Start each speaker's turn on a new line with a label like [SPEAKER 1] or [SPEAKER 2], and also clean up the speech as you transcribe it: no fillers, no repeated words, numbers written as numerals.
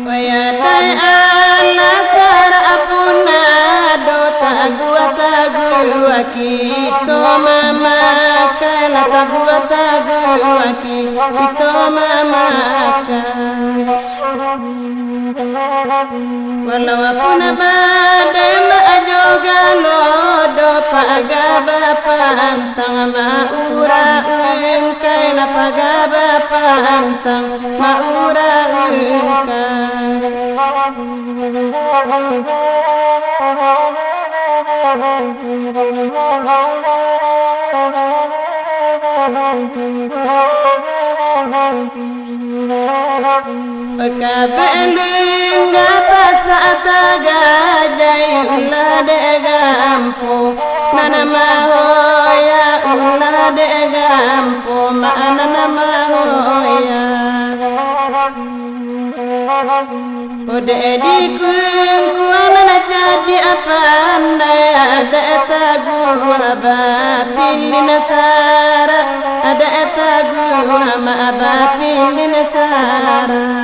[SPEAKER 1] Wayadai alasar apuna do tagua kito mama kala tagua kito mama walau apuna bade ma ajoga lo do pagaba pantang maura kai na pagaba pantang maura Pagkabaling napasata gajay ulade gampo manamahoya ulade gampo manamahoya Ode di kuana na jadi apandai ada tagu bapilin sara ada tagu ma bapilin sara